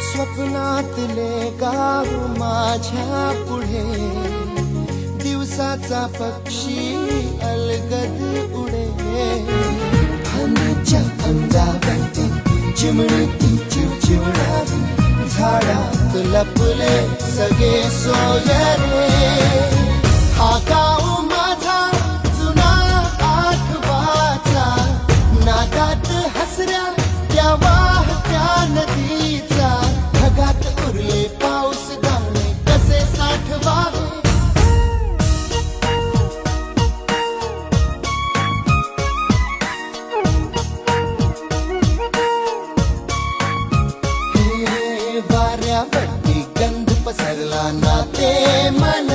स्वप्नातले गाव माझ्या पुढे दिवसाचा पक्षी अलगद उडे फांदीच्या अंगावरती चिमणी ती चिवचिवणावी झाडात लपले सगळे सोयरे हा गाव माझा जुना आठवाचा नादात हसऱ्या त्या वाहत्या नदीचा ढगात उरले पाऊस दाणे कसे साठवावे वाऱ्यावरती गंध पसरला ना ते मन